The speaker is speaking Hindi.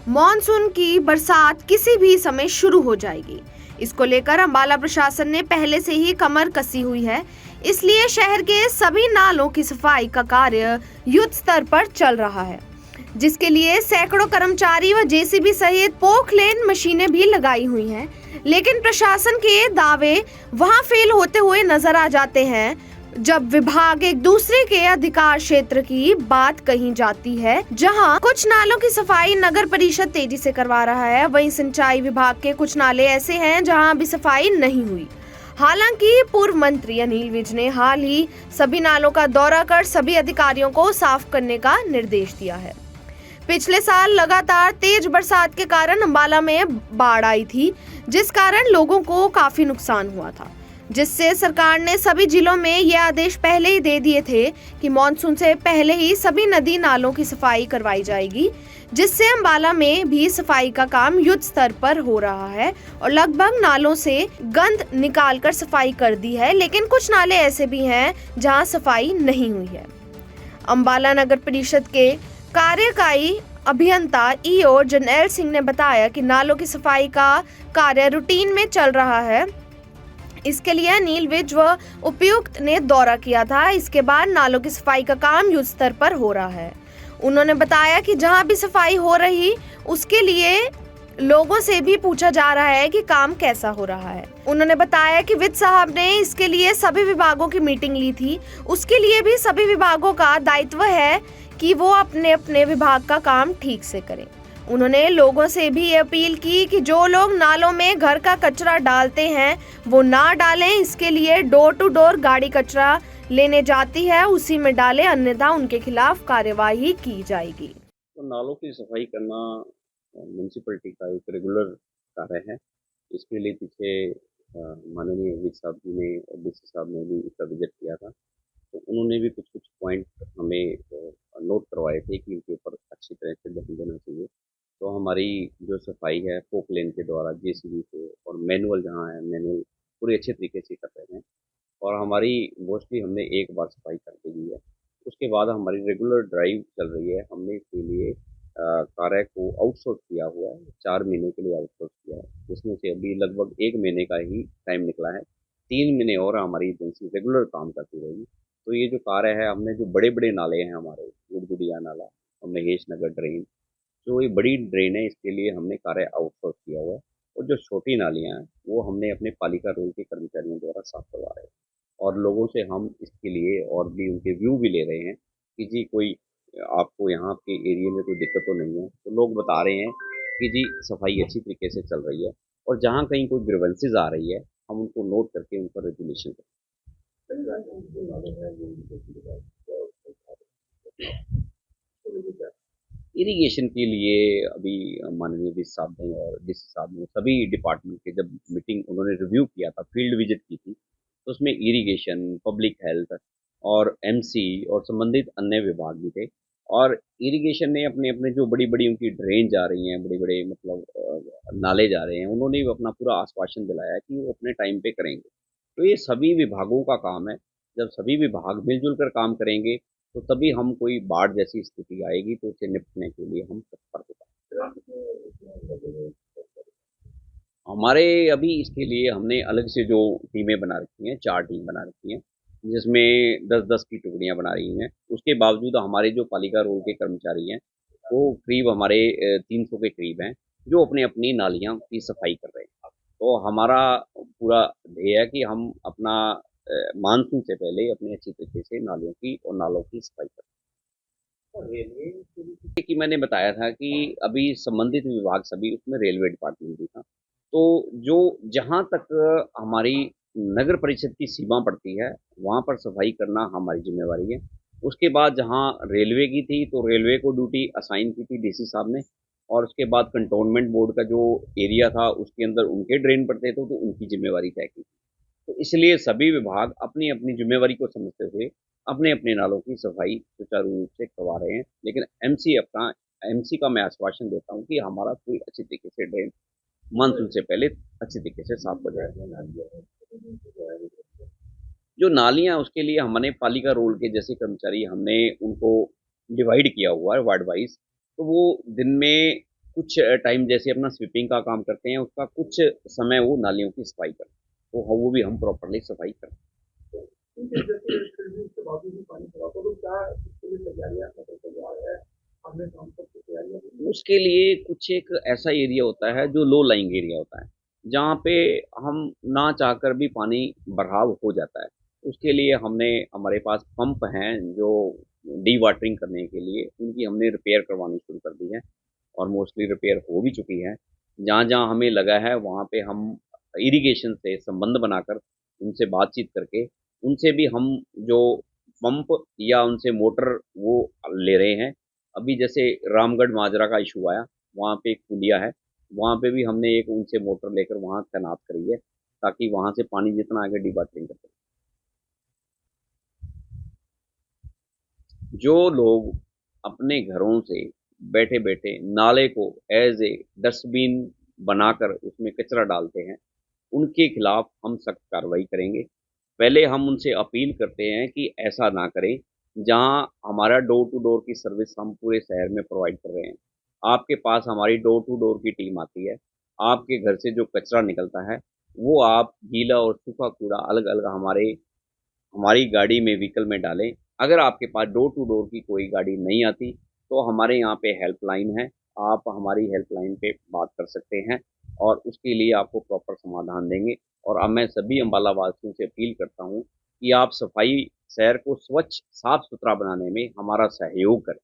मॉनसून की बरसात किसी भी समय शुरू हो जाएगी। इसको लेकर अंबाला प्रशासन ने पहले से ही कमर कसी हुई है। इसलिए शहर के सभी नालों की सफाई का कार्य युद्ध स्तर पर चल रहा है, जिसके लिए सैकड़ों कर्मचारी व जेसीबी सहित पोकलेन मशीनें भी लगाई हुई हैं। लेकिन प्रशासन के दावे वहां फेल होते हुए नजर आ जाते हैं जब विभाग एक दूसरे के अधिकार क्षेत्र की बात कही जाती है। जहां कुछ नालों की सफाई नगर परिषद तेजी से करवा रहा है, वहीं सिंचाई विभाग के कुछ नाले ऐसे हैं जहां अभी सफाई नहीं हुई। हालांकि पूर्व मंत्री अनिल विज ने हाल ही सभी नालों का दौरा कर सभी अधिकारियों को साफ करने का निर्देश दिया है। पिछले साल लगातार तेज बरसात के कारण अंबाला में बाढ़ आई थी, जिस कारण लोगों को काफी नुकसान हुआ था, जिससे सरकार ने सभी जिलों में ये आदेश पहले ही दे दिए थे कि मॉनसून से पहले ही सभी नदी नालों की सफाई करवाई जाएगी, जिससे अंबाला में भी सफाई का काम युद्ध स्तर पर हो रहा है और लगभग नालों से गंद निकालकर सफाई कर दी है। लेकिन कुछ नाले ऐसे भी हैं जहां सफाई नहीं हुई है। अंबाला नगर परिषद के कार्यकारी अभियंता ईओ जरनैल सिंह ने बताया कि नालों की सफाई का कार्य रूटीन में चल रहा है। इसके लिए अनिल विज व उपायुक्त ने दौरा किया था। इसके बाद नालों की सफाई का काम युद्ध स्तर पर हो रहा है। उन्होंने बताया कि जहां भी सफाई हो रही उसके लिए लोगों से भी पूछा जा रहा है कि काम कैसा हो रहा है। उन्होंने बताया कि विज साहब ने इसके लिए सभी विभागों की मीटिंग ली थी। उसके लिए भी सभी विभागों का दायित्व है कि वो अपने अपने विभाग का काम ठीक से करें। उन्होंने लोगों से भी ये अपील की कि जो लोग नालों में घर का कचरा डालते हैं वो ना डालें। इसके लिए डोर टू डोर गाड़ी कचरा लेने जाती है, उसी में डालें, अन्यथा उनके खिलाफ कार्यवाही की जाएगी। तो नालों की सफाई करना म्यूनसिपलिटी का एक रेगुलर कार्य है। इसके लिए पीछे माननीय विज साहब जी ने और डीसी साहब ने भी इसका विजिट किया था, तो उन्होंने भी कुछ कुछ पॉइंट हमें नोट करवाए थे कि इनके ऊपर अच्छी तरह से ध्यान देना चाहिए। तो हमारी जो सफाई है पोकलेन के द्वारा जेसीबी से और मैनुअल जहाँ है मैनुअल पूरी अच्छे तरीके से कर रहे हैं और हमारी मोस्टली हमने एक बार सफाई कर दी है। उसके बाद हमारी रेगुलर ड्राइव चल रही है। हमने इसके लिए कार्य को आउटसोर्स किया हुआ है, 4 महीने के लिए आउटसोर्स किया है, जिसमें से अभी लगभग 1 महीने का ही टाइम निकला है। 3 महीने और हमारी एजेंसी रेगुलर काम करती रहेगी। तो ये जो कार्य है, हमने जो बड़े बड़े नाले हैं हमारे, गुड़गुड़िया नाला और महेश नगर ड्रेन, जो ये बड़ी ड्रेन है, इसके लिए हमने कार्य आउटसोर्स किया हुआ है और जो छोटी नालियाँ हैं वो हमने अपने पालिका रोड के कर्मचारियों द्वारा साफ करवा रहे हैं। और लोगों से हम इसके लिए और भी उनके व्यू भी ले रहे हैं कि जी कोई आपको यहाँ के एरिया में कोई दिक्कत तो नहीं है। तो लोग बता रहे हैं कि जी सफाई अच्छी तरीके से चल रही है और जहाँ कहीं कोई ग्रीवेंसेस आ रही है हम उनको नोट करके उन पर रेजुलेशन करें। इरिगेशन के लिए अभी माननीय विज साहब ने और डीसी साहब ने सभी डिपार्टमेंट के जब मीटिंग उन्होंने रिव्यू किया था, फील्ड विजिट की थी, तो उसमें इरिगेशन, पब्लिक हेल्थ और एमसी और संबंधित अन्य विभाग भी थे। और इरिगेशन ने अपने अपने जो बड़ी बड़ी उनकी ड्रेन जा रही हैं, बड़े बड़े मतलब नाले जा रहे हैं, उन्होंने भी अपना पूरा आश्वासन दिलाया कि वो अपने टाइम पे करेंगे। तो ये सभी विभागों का काम है। जब सभी विभाग मिलजुल कर काम करेंगे तो तभी हम कोई बाढ़ जैसी स्थिति आएगी तो उसे निपटने के लिए हम तत्पर हो पाएंगे। हमारे अभी इसके लिए हमने अलग से जो टीमें बना रखी हैं, 4 टीम बना रखी हैं, जिसमें 10-10 की टुकड़ियां बना रही हैं। उसके बावजूद हमारे जो पालिका रोड के कर्मचारी हैं वो करीब हमारे 300 के करीब हैं, जो अपनी अपनी नालियां की सफाई कर रहे हैं। तो हमारा पूरा ध्येय है कि हम अपना मानसून से पहले अपनी अच्छी तरीके से नालियों की और नालों की सफाई करें। रेलवे की मैंने बताया था कि अभी संबंधित विभाग सभी, उसमें रेलवे डिपार्टमेंट भी था। तो जो जहाँ तक हमारी नगर परिषद की सीमा पड़ती है वहाँ पर सफाई करना हमारी जिम्मेवारी है। उसके बाद जहाँ रेलवे की थी तो रेलवे को ड्यूटी असाइन की थी डीसी साहब ने, और उसके बाद कंटोनमेंट बोर्ड का जो एरिया था उसके अंदर उनके ड्रेन पड़ते थे तो उनकी जिम्मेवारी तय की। तो इसलिए सभी विभाग अपनी अपनी जिम्मेवारी को समझते हुए अपने अपने नालों की सफाई सुचारू रूप से करवा रहे हैं। लेकिन एमसी का मैं आश्वासन देता हूँ कि हमारा पूरी अच्छी तरीके से ड्रेन मानसून से पहले अच्छी तरीके से साफ हो जाएगा। जो नालियाँ उसके लिए हमने पालिका रोड के जैसे कर्मचारी हमने उनको डिवाइड किया हुआ है वार्ड वाइज। तो वो दिन में कुछ टाइम जैसे अपना स्वीपिंग का काम करते हैं, उसका कुछ समय वो नालियों की सफाई करते हैं, तो वो भी हम प्रॉपरली सफाई करते हैं। ठीक है, जैसे फिर भी उसके बावजूद भी पानी भरा तो क्या इसके लिए तैयारियां मतलब तैयार है, अगले काम तक की तैयारियां होंगी? उसके लिए कुछ एक ऐसा एरिया होता है जो लो लाइंग एरिया होता है, जहाँ पे हम ना चाहकर भी पानी बहाव हो जाता है। उसके लिए हमने हमारे पास पंप हैं जो डी वाटरिंग करने के लिए, उनकी हमने रिपेयर करवानी शुरू कर दी है और मोस्टली रिपेयर हो भी चुकी है। जहाँ-जहाँ हमें लगा है वहाँ पे हम इरिगेशन से संबंध बनाकर उनसे बातचीत करके, उनसे भी हम जो पंप या उनसे मोटर वो ले रहे हैं। अभी जैसे रामगढ़ माजरा का इशू आया, वहाँ पे एक पुलिया है, वहाँ पे भी हमने एक उनसे मोटर लेकर वहाँ तैनात करी है, ताकि वहाँ से पानी जितना आगे डिबाटरिंग कर सकें। जो लोग अपने घरों से बैठे-बैठे नाले को एज़ ए डस्टबिन बनाकर उसमें कचरा डालते हैं, उनके खिलाफ हम सख्त कार्रवाई करेंगे। पहले हम उनसे अपील करते हैं कि ऐसा ना करें, जहाँ हमारा डोर टू डोर की सर्विस हम पूरे शहर में प्रोवाइड कर रहे हैं। आपके पास हमारी डोर टू डोर की टीम आती है, आपके घर से जो कचरा निकलता है, वो आप गीला और सूखा कूड़ा अलग-अलग हमारी गाड़ी में व्हीकल में डालें। अगर आपके पास डोर टू डोर की कोई गाड़ी नहीं आती, तो हमारे यहाँ पे हेल्पलाइन है, आप हमारी हेल्पलाइन पे बात कर सकते हैं और उसके लिए आपको प्रॉपर समाधान देंगे। और अब मैं सभी अम्बाला वासियों से अपील करता हूँ कि आप सफाई शहर को स्वच्छ, साफ-सुथरा बनाने में हमारा सहयोग करें।